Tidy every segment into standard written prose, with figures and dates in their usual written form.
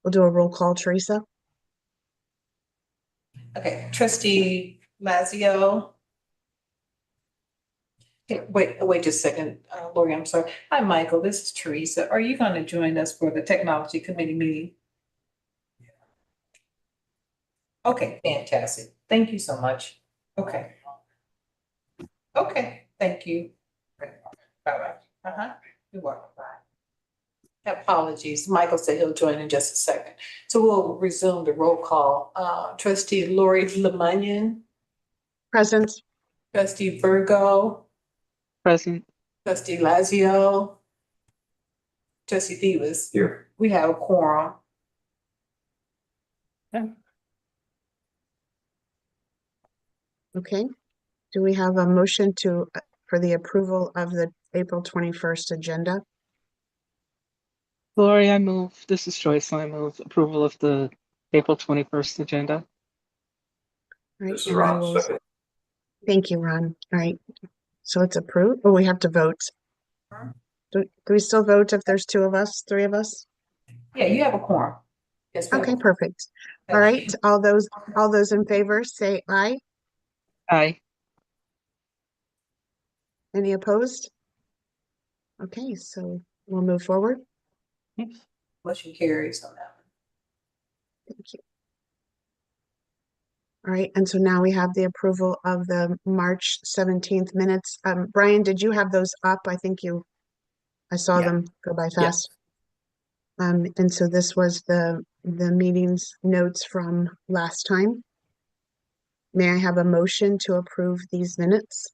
we'll do a roll call, Teresa. Okay, trustee Lazio. Okay, wait just a second, Lori, I'm sorry. Hi, Michael, this is Teresa. Are you going to join us for the technology committee meeting? Okay, fantastic. Thank you so much. Okay. Okay, thank you. Bye-bye. You're welcome. Bye. Apologies. Michael said he'll join in just a second. So we'll resume the roll call. Trustee Lori Lemunion, Present. trustee Virgo, Present. trustee Lazio, trustee Divas. Here. We have a quorum. Okay. Do we have a motion for the approval of the April 21st agenda? Lori, I move. This is Joyce. I move approval of the April 21st agenda. All right, This is and I Ron, will. second. Thank you, Ron. All right. So it's approved. Oh, we have to vote. Do we still vote if there's two of us, three of us? Yeah, you have a quorum. Yes, we have Okay, a- perfect. All right. All those in favor say aye. Aye. Any opposed? Okay, so we'll move forward. Motion carries on that. Thank you. All right, and so now we have the approval of the March 17th minutes. Brian, did you have those up? I saw Yeah. them go by Yeah. fast. And so this was the meeting's notes from last time. May I have a motion to approve these minutes?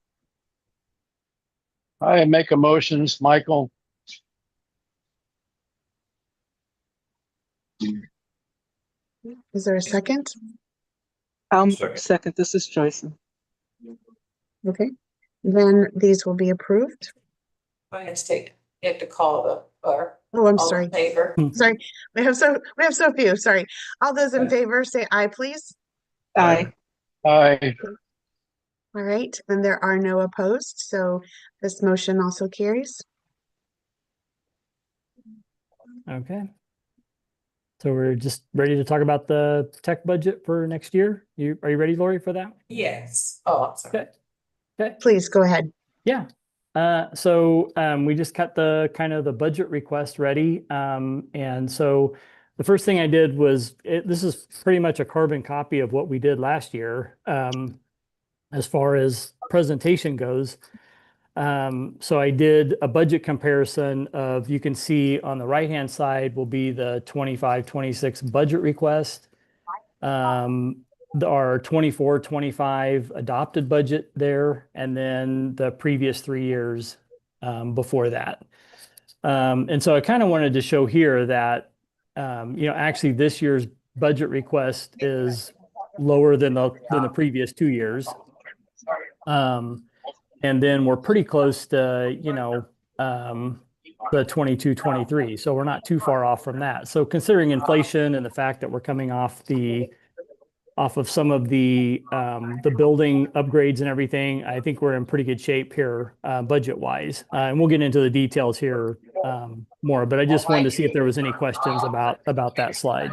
I make a motions, Michael. Is there a second? Second. This is Joyce. Okay, then these will be approved. Go ahead and state, you have to call the, or Oh, I'm all sorry. in favor. Sorry, we have so few. Sorry. All those in favor say aye, please. Aye. Aye. All right, and there are no opposed, so this motion also carries. Okay. So we're just ready to talk about the tech budget for next year. Are you ready, Lori, for that? Yes. Oh, I'm sorry. Okay. Okay. Please go ahead. Yeah. So we just got the kind of the budget request ready. And so the first thing I did was this is pretty much a carbon copy of what we did last year as far as presentation goes. So I did a budget comparison of, you can see on the right-hand side will be the 25-26 budget request. Our 24-25 adopted budget there, and then the previous 3 years before that. And so I kind of wanted to show here that, actually this year's budget request is lower than the previous 2 years. And then we're pretty close to, the 22-23. So we're not too far off from that. So considering inflation and the fact that we're coming off of some of the building upgrades and everything, I think we're in pretty good shape here budget wise. And we'll get into the details here more, but I just wanted to see if there was any questions about that slide.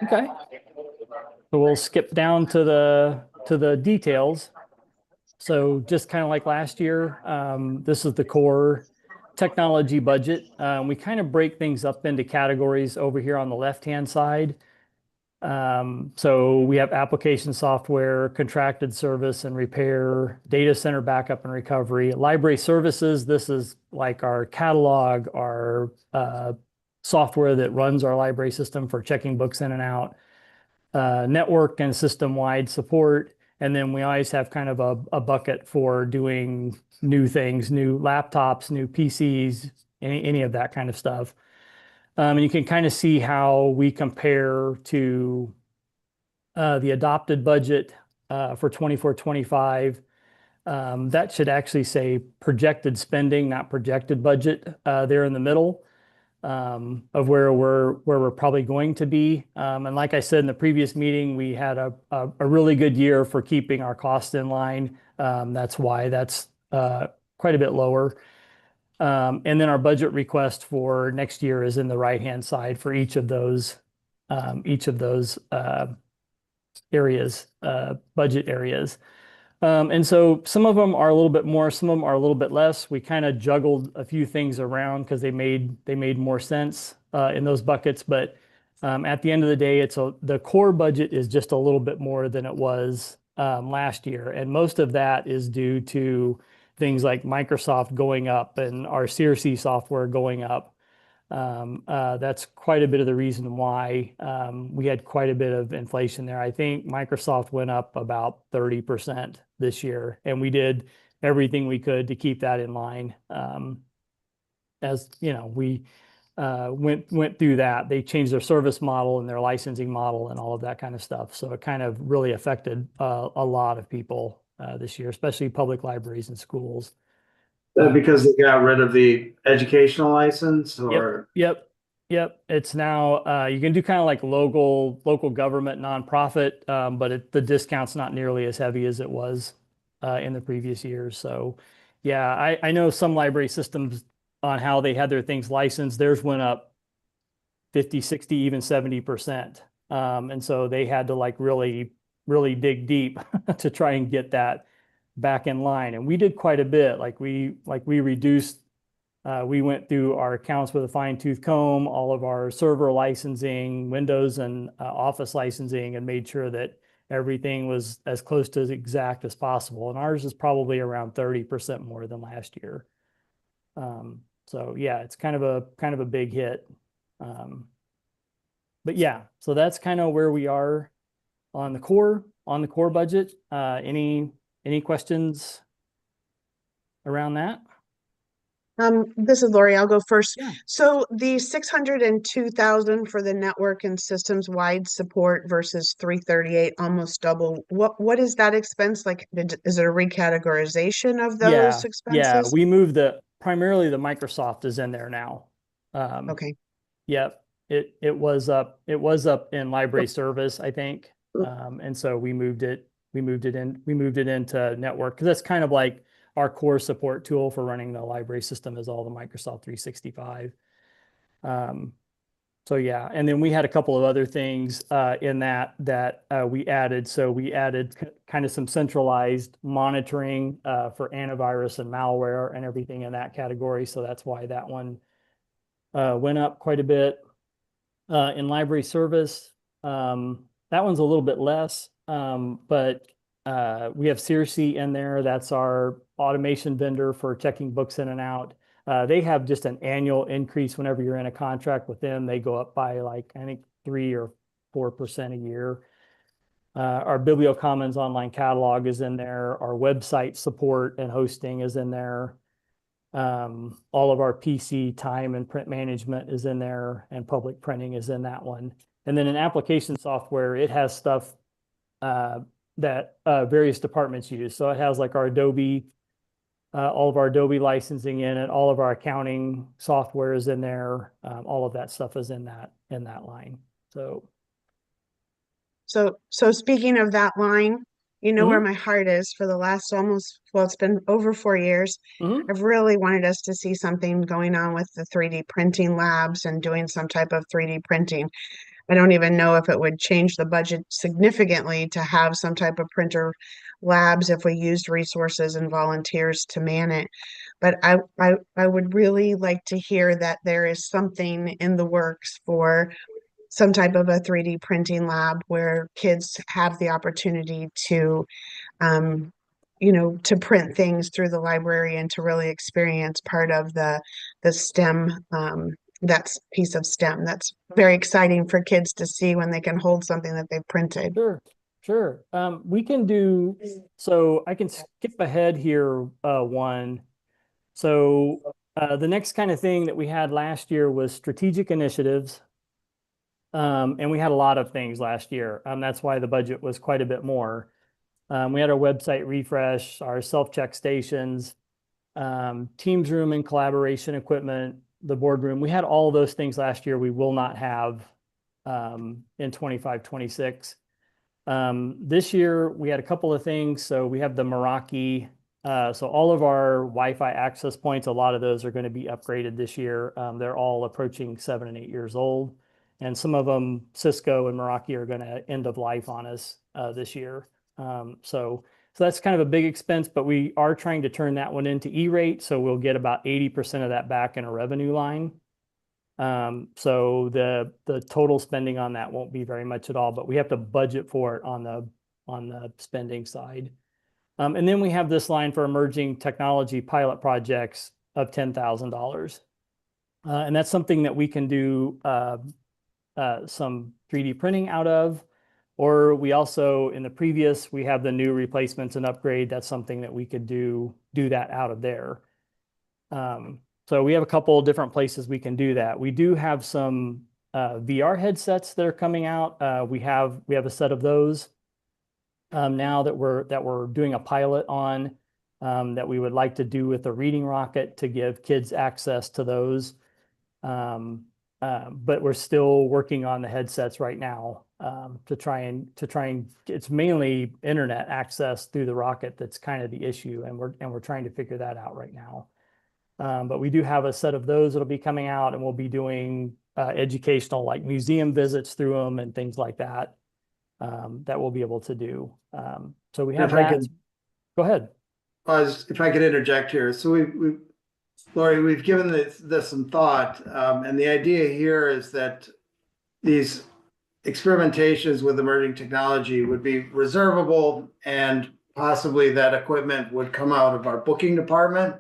Okay. So we'll skip down to the details. So just kind of like last year, this is the core technology budget. We kind of break things up into categories over here on the left-hand side. So we have application software, contracted service and repair, data center backup and recovery, library services. This is like our catalog, our software that runs our library system for checking books in and out. Network and system-wide support. And then we always have kind of a bucket for doing new things, new laptops, new PCs, any of that kind of stuff. And you can kind of see how we compare to the adopted budget for 24-25. That should actually say projected spending, not projected budget there in the middle. Of where we're probably going to be. And like I said in the previous meeting, we had a really good year for keeping our costs in line. That's why that's quite a bit lower. And then our budget request for next year is in the right-hand side for each of those areas, budget areas. And so some of them are a little bit more, some of them are a little bit less. We kind of juggled a few things around because they made more sense in those buckets. But at the end of the day, the core budget is just a little bit more than it was last year, and most of that is due to things like Microsoft going up and our CRC software going up. That's quite a bit of the reason why we had quite a bit of inflation there. I think Microsoft went up about 30% this year, and we did everything we could to keep that in line. As you know, we went through that. They changed their service model and their licensing model and all of that kind of stuff. So it kind of really affected a lot of people this year, especially public libraries and schools. Because they got rid of the educational license, or Yep. It's now you can do kind of like local government nonprofit, but the discount's not nearly as heavy as it was in the previous years. So yeah, I know some library systems on how they had their things licensed. Theirs went up 50, 60, even 70%. And so they had to like really dig deep to try and get that back in line. And we did quite a bit. We reduced, we went through our accounts with a fine-tooth comb, all of our server licensing, Windows and Office licensing, and made sure that everything was as close to as exact as possible. And ours is probably around 30% more than last year. So yeah, it's kind of a big hit. But yeah, so that's kind of where we are on the core budget. Any questions around that? This is Lori. I'll go first. Yeah. So the 602,000 for the network and systems wide support versus 338, almost double. What is that expense? Like, is it a recategorization of those Yeah, expenses? we moved primarily the Microsoft is in there now. Okay. Yep. It was up in library service, I think. And so we moved it into network because that's kind of like our core support tool for running the library system is all the Microsoft 365. So yeah, and then we had a couple of other things in that we added. So we added kind of some centralized monitoring for antivirus and malware and everything in that category. So that's why that one went up quite a bit. In library service, that one's a little bit less, but we have CRC in there. That's our automation vendor for checking books in and out. They have just an annual increase whenever you're in a contract with them. They go up by like, I think 3 or 4% a year. Our BiblioCommons online catalog is in there. Our website support and hosting is in there. All of our PC time and print management is in there, and public printing is in that one. And then in application software, it has stuff that various departments use. So it has like our Adobe, all of our Adobe licensing in it, all of our accounting software is in there. All of that stuff is in that line. So speaking of that line, you know where my heart is for the last it's been over 4 years. I've really wanted us to see something going on with the 3D printing labs and doing some type of 3D printing. I don't even know if it would change the budget significantly to have some type of printer labs if we used resources and volunteers to man it. But I would really like to hear that there is something in the works for some type of a 3D printing lab where kids have the opportunity to, to print things through the library and to really experience part of the STEM, that's piece of STEM. That's very exciting for kids to see when they can hold something that they've printed. Sure. We can do, so I can skip ahead here one. So the next kind of thing that we had last year was strategic initiatives. And we had a lot of things last year. That's why the budget was quite a bit more. We had our website refresh, our self-check stations, Teams room and collaboration equipment, the boardroom. We had all of those things last year. We will not have in 25, 26. This year, we had a couple of things. So we have the Meraki So all of our Wi-Fi access points, a lot of those are going to be upgraded this year. They're all approaching 7 and 8 years old. And some of them, Cisco and Meraki, are going to end of life on us this year. So that's kind of a big expense, but we are trying to turn that one into E-rate. So we'll get about 80% of that back in a revenue line. So the total spending on that won't be very much at all, but we have to budget for it on the spending side. And then we have this line for emerging technology pilot projects of $10,000. And that's something that we can do some 3D printing out of, or we also, in the previous, we have the new replacements and upgrade. That's something that we could do that out of there. So we have a couple of different places we can do that. We do have some VR headsets that are coming out. We have a set of those now that we're doing a pilot on that we would like to do with the Reading Rocket to give kids access to those. But we're still working on the headsets right now to try and it's mainly internet access through the rocket that's kind of the issue, and we're trying to figure that out right now. But we do have a set of those that'll be coming out, and we'll be doing educational, like museum visits through them and things like that. That we'll be able to do. So we have that. Go ahead. If I could interject here. So Lori, we've given this some thought, and the idea here is that these experimentations with emerging technology would be reservable, and possibly that equipment would come out of our booking department.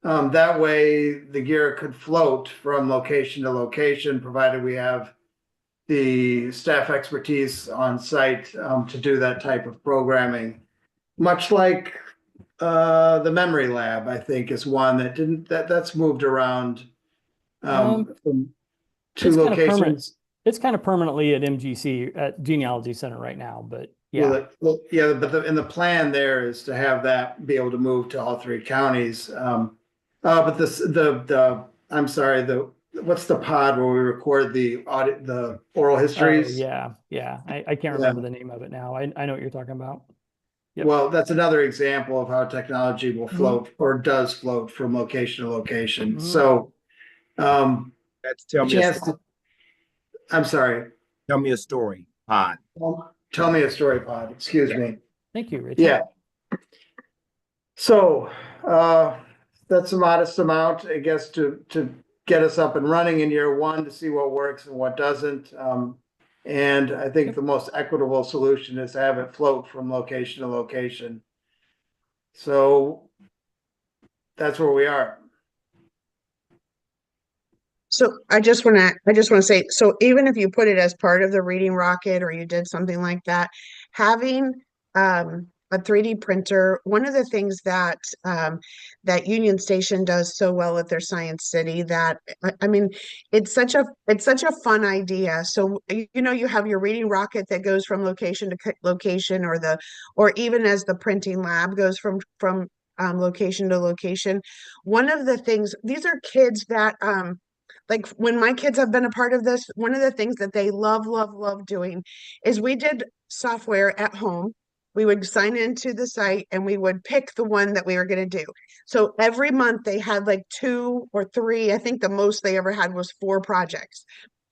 That way the gear could float from location to location, provided we have the staff expertise on site to do that type of programming. Much like the memory lab, I think, is one that's moved around from two locations. It's kind of permanently at MGC at Genealogy Center right now, but yeah. Well, yeah, but the plan there is to have that be able to move to all three counties. But I'm sorry, what's the pod where we record the oral histories? Yeah. I can't remember the name of it now. I know what you're talking about. Yep. Well, that's another example of how technology will float or does float from location to location. So, That's tell me a story. I'm sorry. Tell me a story, pod. Tell me a story, pod. Excuse me. Thank you, Rachel. Yeah. So, that's a modest amount, I guess, to get us up and running in year one, to see what works and what doesn't. And I think the most equitable solution is to have it float from location to location. So that's where we are. So I just want to say, so even if you put it as part of the Reading Rocket or you did something like that, having a 3D printer, one of the things that that Union Station does so well at their Science City, that I mean, it's such a fun idea. So you have your Reading Rocket that goes from location to location, or even as the printing lab goes from location to location. One of the things, these are kids that like when my kids have been a part of this, one of the things that they love doing is we did software at home. We would sign into the site and we would pick the one that we were going to do. So every month they had like 2 or 3, I think the most they ever had was 4 projects.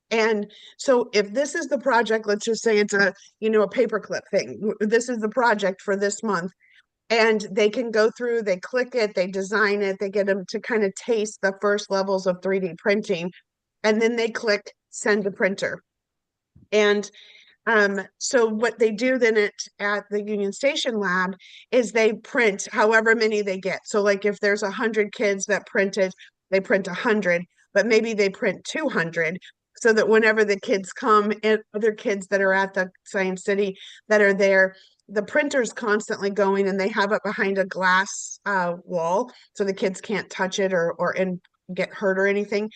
And so if this is the project, let's just say it's a paperclip thing. This is the project for this month. And they can go through, they click it, they design it, they get them to kind of taste the first levels of 3D printing. And then they click send to printer. And so what they do then at the Union Station lab is they print however many they get. So like if there's 100 kids that printed, they print 100, but maybe they print 200, so that whenever the kids come and other kids that are at the Science City that are there, the printer's constantly going, and they have it behind a glass wall so the kids can't touch it or get hurt or anything.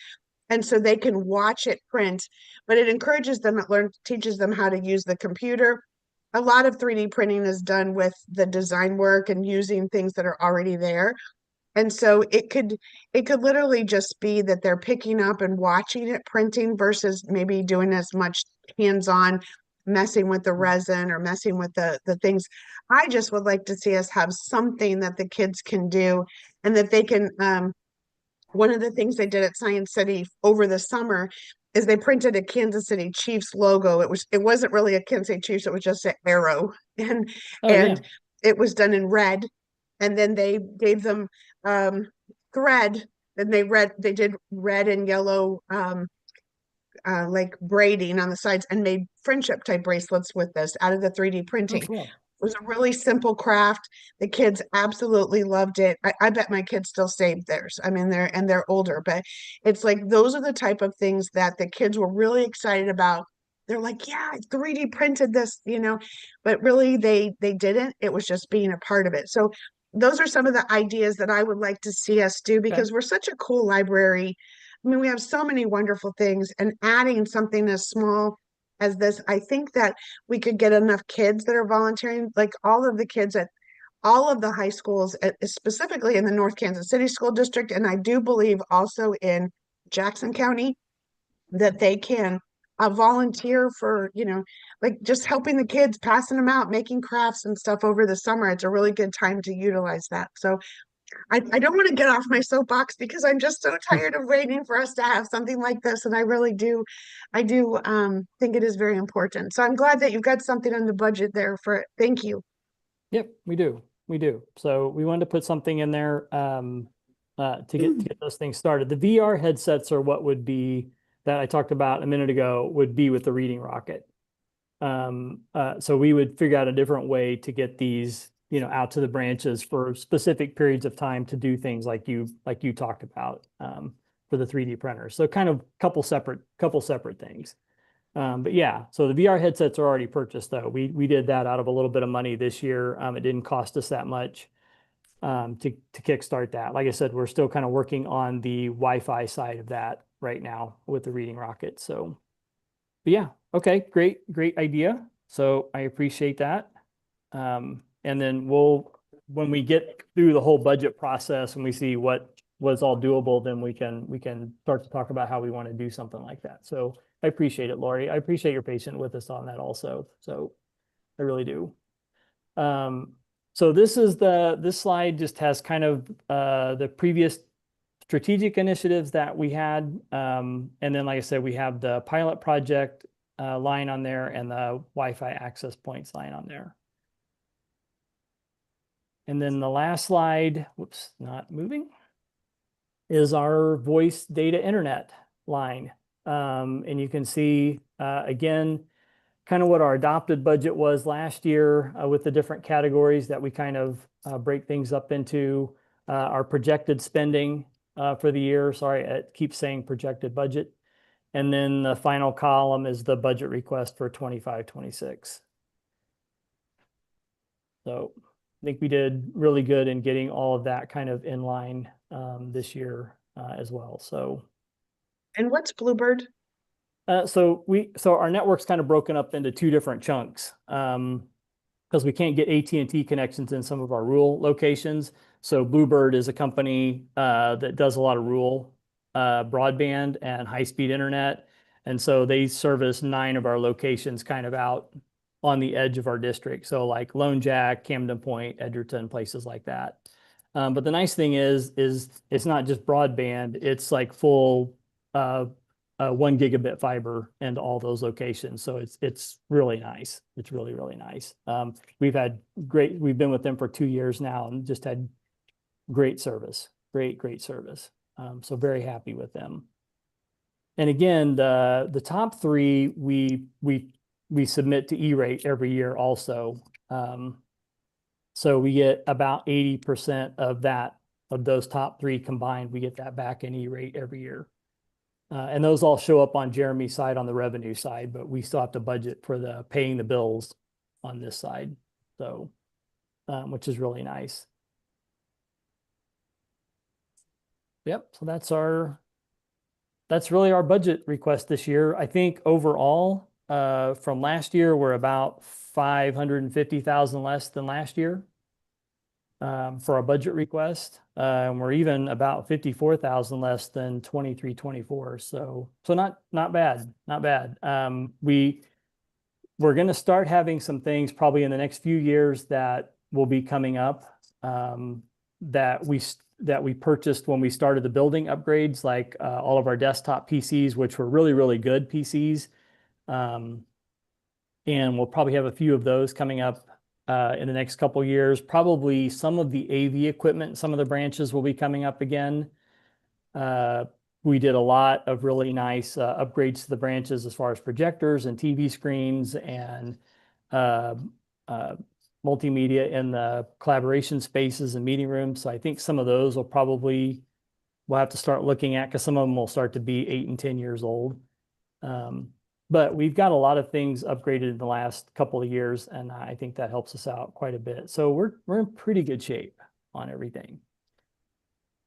And so they can watch it print, but it encourages them, teaches them how to use the computer. A lot of 3D printing is done with the design work and using things that are already there. And so it could literally just be that they're picking up and watching it printing versus maybe doing as much hands-on messing with the resin or messing with the things. I just would like to see us have something that the kids can do and that they can one of the things they did at Science City over the summer is they printed a Kansas City Chiefs logo. It wasn't really a Kansas City Chiefs, it was just an arrow. And Oh, yeah. and it was done in red. And then they gave them thread, and they did red and yellow like braiding on the sides and made friendship type bracelets with this out of the 3D Oh, printing. cool. It was a really simple craft. The kids absolutely loved it. I bet my kids still saved theirs. I mean, they're older, but it's like those are the type of things that the kids were really excited about. They're like, yeah, I 3D printed this, but really they didn't. It was just being a part of it. So those are some of the ideas that I would like to see us do because we're such a cool library. I mean, we have so many wonderful things, and adding something as small as this, I think that we could get enough kids that are volunteering, like all of the kids at all of the high schools, specifically in the North Kansas City School District, and I do believe also in Jackson County, that they can volunteer for, like just helping the kids, passing them out, making crafts and stuff over the summer. It's a really good time to utilize that. So I don't want to get off my soapbox because I'm just so tired of waiting for us to have something like this. And I do think it is very important. So I'm glad that you've got something on the budget there for it. Thank you. Yep, we do. We do. So we wanted to put something in there to get those things started. The VR headsets are what would be that I talked about a minute ago would be with the Reading Rocket. So we would figure out a different way to get these, out to the branches for specific periods of time to do things like you talked about for the 3D printer. So kind of couple separate things. But yeah, so the VR headsets are already purchased though. We did that out of a little bit of money this year. It didn't cost us that much to kickstart that. Like I said, we're still kind of working on the Wi-Fi side of that right now with the Reading Rocket. So, but yeah, okay, great idea. So I appreciate that. And then when we get through the whole budget process and we see what was all doable, then we can start to talk about how we want to do something like that. So I appreciate it, Lori. I appreciate your patience with us on that also. So I really do. So this slide just has kind of the previous strategic initiatives that we had. And then, like I said, we have the pilot project line on there and the Wi-Fi access points line on there. And then the last slide, whoops, not moving, is our voice data internet line. And you can see, again, kind of what our adopted budget was last year with the different categories that we kind of break things up into. Our projected spending for the year, sorry, it keeps saying projected budget. And then the final column is the budget request for 25-26. So I think we did really good in getting all of that kind of in line this year as well. So, and what's Bluebird? So our network's kind of broken up into two different chunks because we can't get AT&T connections in some of our rural locations. So Bluebird is a company that does a lot of rural broadband and high-speed internet, and so they service 9 of our locations kind of out on the edge of our district. So like Lone Jack, Camden Point, Edgerton, places like that. But the nice thing is it's not just broadband, it's like full 1 gigabit fiber into all those locations. So it's really nice. It's really, really nice. We've been with them for 2 years now and just had great service, great service. So very happy with them. And again, the top 3, we submit to E-rate every year also. So we get about 80% of those top 3 combined, we get that back in E-rate every year. And those all show up on Jeremy's side on the revenue side, but we still have to budget for the paying the bills on this side. So, which is really nice. Yep. So that's really our budget request this year. I think overall, from last year, we're about 550,000 less than last year for our budget request. And we're even about 54,000 less than 23-24. So not bad, not bad. we're going to start having some things probably in the next few years that will be coming up that we purchased when we started the building upgrades, like all of our desktop PCs, which were really, really good PCs. And we'll probably have a few of those coming up in the next couple of years. Probably some of the AV equipment, some of the branches will be coming up again. We did a lot of really nice upgrades to the branches as far as projectors and TV screens and multimedia in the collaboration spaces and meeting rooms. So I think some of those we'll have to start looking at, because some of them will start to be 8 and 10 years old. But we've got a lot of things upgraded in the last couple of years, and I think that helps us out quite a bit. So we're in pretty good shape on everything.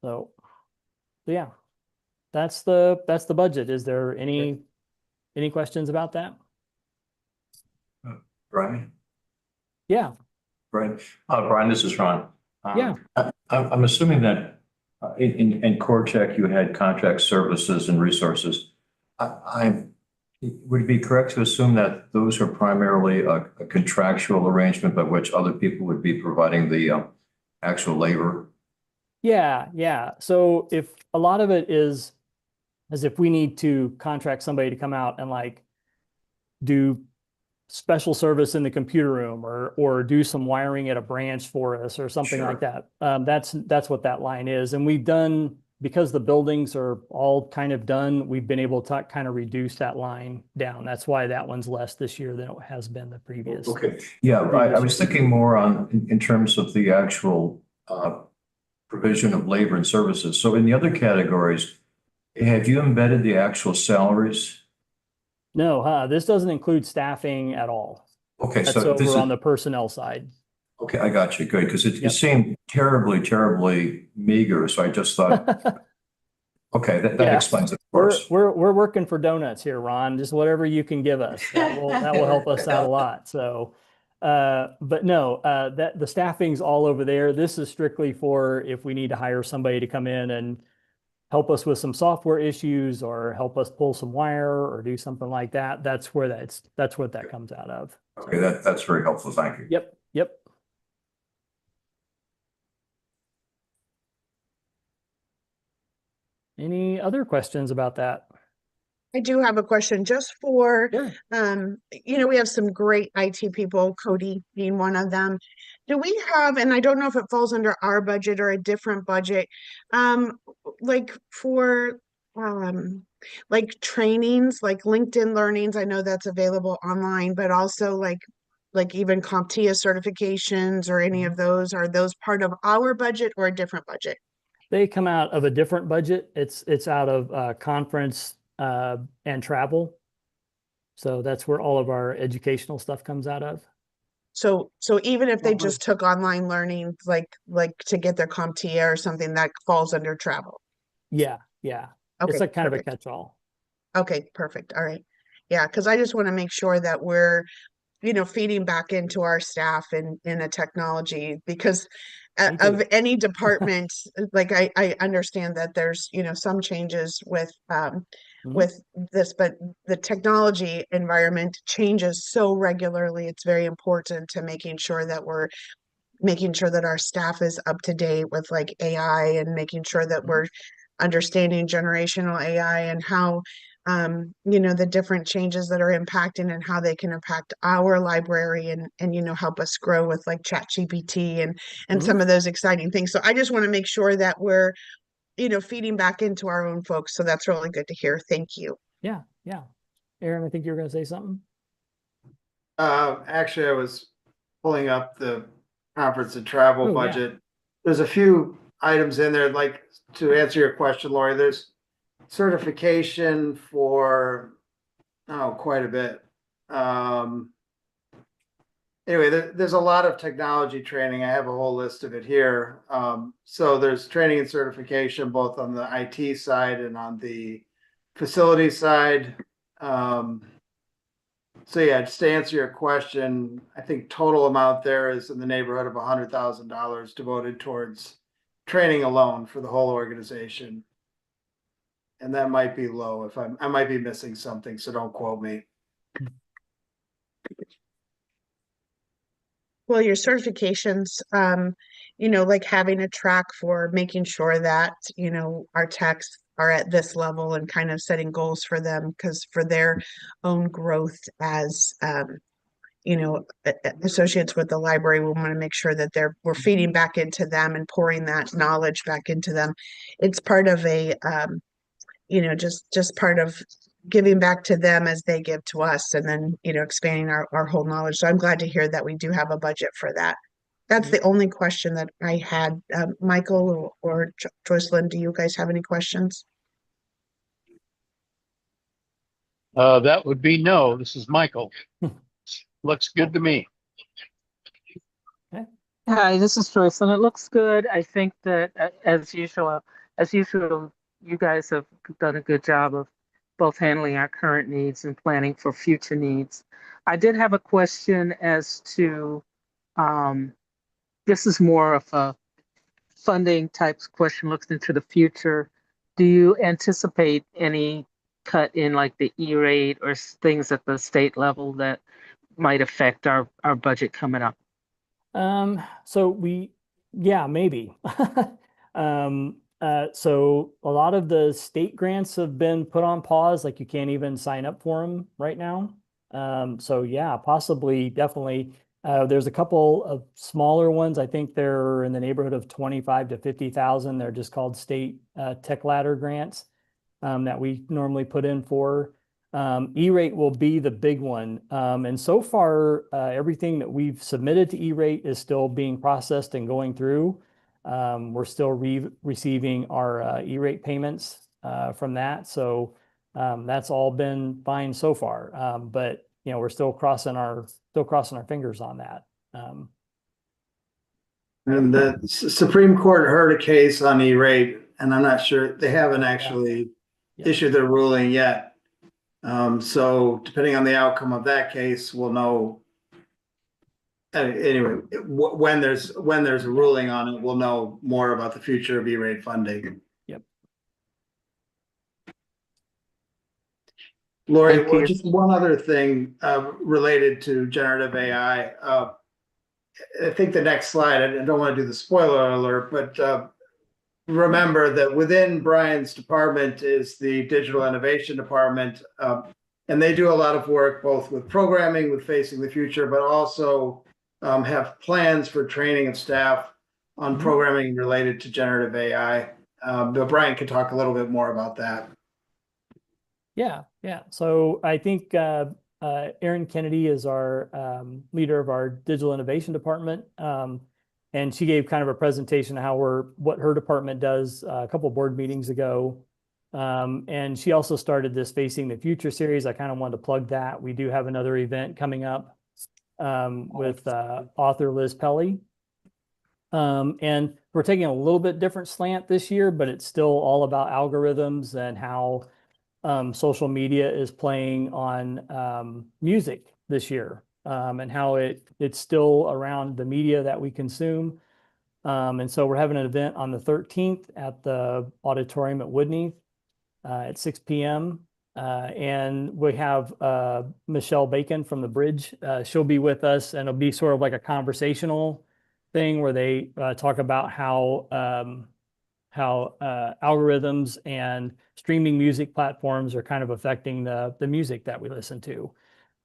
So yeah, that's the budget. Is there any questions about that? Brian? Yeah. Brian, Brian, this is Ron. Yeah. I'm assuming that in core check, you had contract services and resources. Would it be correct to assume that those are primarily a contractual arrangement by which other people would be providing the actual labor? Yeah. So if a lot of it is as if we need to contract somebody to come out and like do special service in the computer room or do some wiring at a branch for us or something like that. That's what that line is. And we've done, because the buildings are all kind of done, we've been able to kind of reduce that line down. That's why that one's less this year than it has been the previous. Okay. Yeah, I was thinking more in terms of the actual provision of labor and services. So in the other categories, have you embedded the actual salaries? No, this doesn't include staffing at all. Okay, That's so over on the personnel side. Okay, I got you. Good, because it seemed terribly meager. So I just thought, okay, that explains it. Of course. We're working for donuts here, Ron. Just whatever you can give us, that will help us out a lot. So, but no, that the staffing's all over there. This is strictly for if we need to hire somebody to come in and help us with some software issues or help us pull some wire or do something like that. That's what that comes out of. Okay, that's very helpful. Thank you. Yep. Any other questions about that? I do have a question just for, Sure. we have some great IT people, Cody being one of them. Do we have, and I don't know if it falls under our budget or a different budget, like for, like trainings, like LinkedIn learnings, I know that's available online, but also like even CompTIA certifications or any of those, are those part of our budget or a different budget? They come out of a different budget. It's out of conference and travel. So that's where all of our educational stuff comes out of. So even if they just took online learning, like to get their CompTIA or something, that falls under travel. Yeah. Okay, It's like kind perfect. of a catch-all. Okay, perfect. All right. Yeah, because I just want to make sure that we're, feeding back into our staff in a technology, because of any department, like I understand that there's, some changes with this, but the technology environment changes so regularly. It's very important to making sure that our staff is up to date with like AI, and making sure that we're understanding generational AI and how the different changes that are impacting and how they can impact our library and help us grow with like ChatGPT and some of those exciting things. So I just want to make sure that we're feeding back into our own folks. So that's really good to hear. Thank you. Yeah. Aaron, I think you were going to say something. Actually, I was pulling up the conference and travel budget. Yeah. There's a few items in there, like to answer your question, Lori, there's certification for, quite a bit. Anyway, there's a lot of technology training. I have a whole list of it here. So there's training and certification, both on the IT side and on the facility side. So yeah, just to answer your question, I think total amount there is in the neighborhood of $100,000 devoted towards training alone for the whole organization. And that might be low I might be missing something, so don't quote me. Well, your certifications, like having a track for making sure that, our techs are at this level and kind of setting goals for them because for their own growth as, associates with the library, we want to make sure that we're feeding back into them and pouring that knowledge back into them. It's part of just part of giving back to them as they give to us and then, expanding our whole knowledge. So I'm glad to hear that we do have a budget for that. That's the only question that I had. Michael or Joycelyn, do you guys have any questions? That would be no. This is Michael. Looks good to me. Hi, this is Joyce, and it looks good. I think that as usual, you guys have done a good job of both handling our current needs and planning for future needs. I did have a question as to this is more of a funding type question, looks into the future. Do you anticipate any cut in like the E-rate or things at the state level that might affect our budget coming up? Yeah, maybe. So a lot of the state grants have been put on pause, like you can't even sign up for them right now. So yeah, possibly, definitely. There's a couple of smaller ones. I think they're in the neighborhood of 25 to 50,000. They're just called state tech ladder grants that we normally put in for. E-rate will be the big one. And so far, everything that we've submitted to E-rate is still being processed and going through. We're still receiving our E-rate payments from that. So that's all been fine so far. But we're still crossing our fingers on that. And the Supreme Court heard a case on E-rate, and I'm not sure, they haven't actually issued their ruling yet. So depending on the outcome of that case, we'll know. Anyway, when there's a ruling on it, we'll know more about the future of E-rate funding. Yep. Lori, just one other thing related to generative AI. I think the next slide, I don't want to do the spoiler alert, but remember that within Brian's department is the digital innovation department. And they do a lot of work both with programming, with facing the future, but also have plans for training of staff on programming related to generative AI. But Brian can talk a little bit more about that. Yeah. So I think Erin Kennedy is our leader of our digital innovation department. And she gave kind of a presentation of what her department does a couple of board meetings ago. And she also started this Facing the Future series. I kind of wanted to plug that. We do have another event coming up with author Liz Pelly. And we're taking a little bit different slant this year, but it's still all about algorithms and how social media is playing on music this year, and how it's still around the media that we consume. And so we're having an event on the 13th at the auditorium at Woodney at 6 p.m. And we have Michelle Bacon from the Bridge. She'll be with us, and it'll be sort of like a conversational thing where they talk about how algorithms and streaming music platforms are kind of affecting the music that we listen to.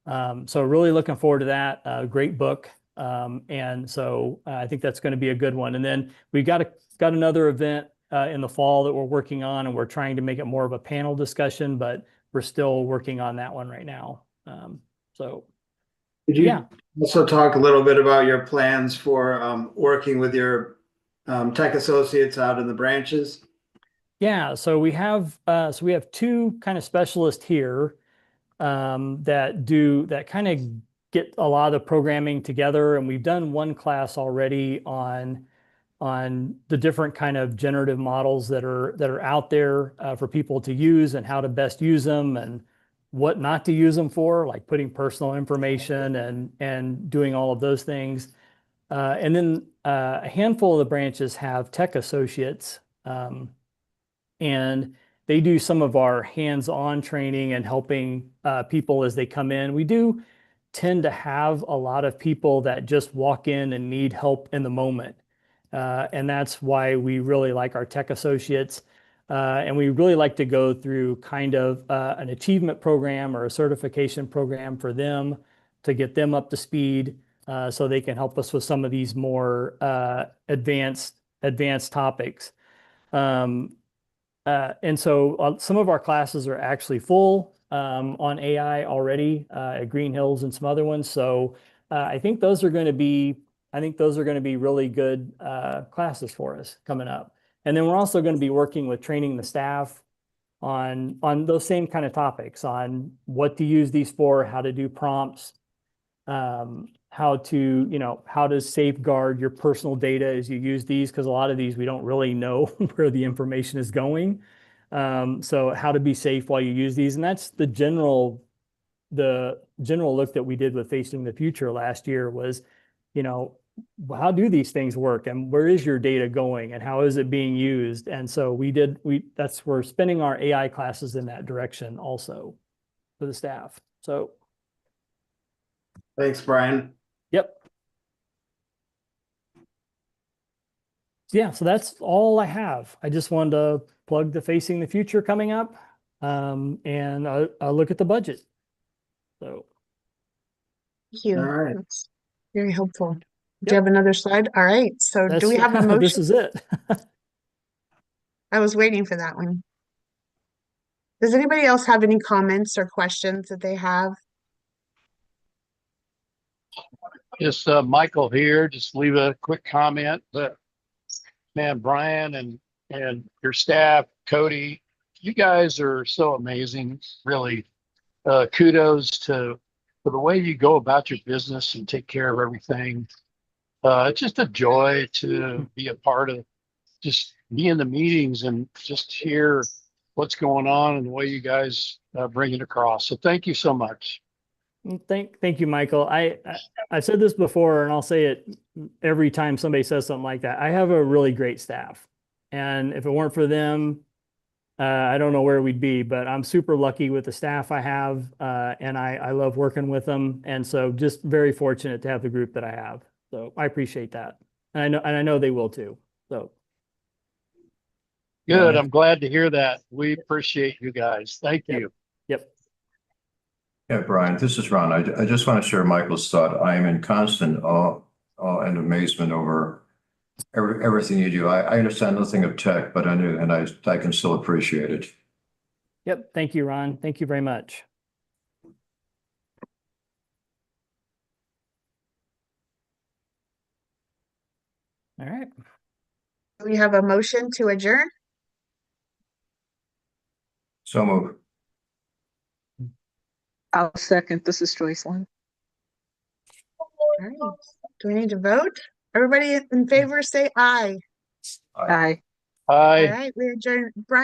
So really looking forward to that. Great book. And so I think that's going to be a good one. And then we've got another event in the fall that we're working on, and we're trying to make it more of a panel discussion, but we're still working on that one right now. Could you also talk a little bit about your plans for working with your tech associates out in the branches? Yeah, so we have two kind of specialists here that kind of get a lot of the programming together, and we've done one class already on the different kind of generative models that are out there for people to use and how to best use them and what not to use them for, like putting personal information and doing all of those things. And then a handful of the branches have tech associates, and they do some of our hands-on training and helping people as they come in. We do tend to have a lot of people that just walk in and need help in the moment. And that's why we really like our tech associates. And we really like to go through kind of an achievement program or a certification program for them to get them up to speed, so they can help us with some of these more advanced topics. And so some of our classes are actually full on AI already at Green Hills and some other ones. So I think those are going to be really good classes for us coming up. And then we're also going to be working with training the staff on those same kind of topics, on what to use these for, how to do prompts, how to safeguard your personal data as you use these, because a lot of these we don't really know where the information is going. So how to be safe while you use these. And that's the general look that we did with Facing the Future last year was, how do these things work, and where is your data going, and how is it being used? And so we're spending our AI classes in that direction also for the staff. So Thanks, Brian. yep. Yeah, so that's all I have. I just wanted to plug the Facing the Future coming up, and I'll look at the budget. So Thank you. All right. That's very helpful. Do Yep. you have another slide? All right. So do we have a motion? This is it. I was waiting for that one. Does anybody else have any comments or questions that they have? Just Michael here, just leave a quick comment. But man, Brian and your staff, Cody, you guys are so amazing. Really, kudos for the way you go about your business and take care of everything. It's just a joy to be a part of, just be in the meetings and just hear what's going on and the way you guys bring it across. So thank you so much. Thank you, Michael. I've said this before, and I'll say it every time somebody says something like that. I have a really great staff, and if it weren't for them, I don't know where we'd be. But I'm super lucky with the staff I have, and I love working with them. And so, just very fortunate to have the group that I have. So I appreciate that, and I know they will too. So Good. I'm glad to hear that. We appreciate you guys. Thank you. Yep. Yeah, Brian, this is Ron. I just want to share Michael's thought. I am in constant awe and amazement over everything you do. I understand nothing of tech, but I can still appreciate it. Yep. Thank you, Ron. Thank you very much. All right. Do we have a motion to adjourn? So move. I'll second. This is Joycelyn. All right. Do we need to vote? Everybody in favor say aye. Aye. All Hi. right, we adjourn. Brian.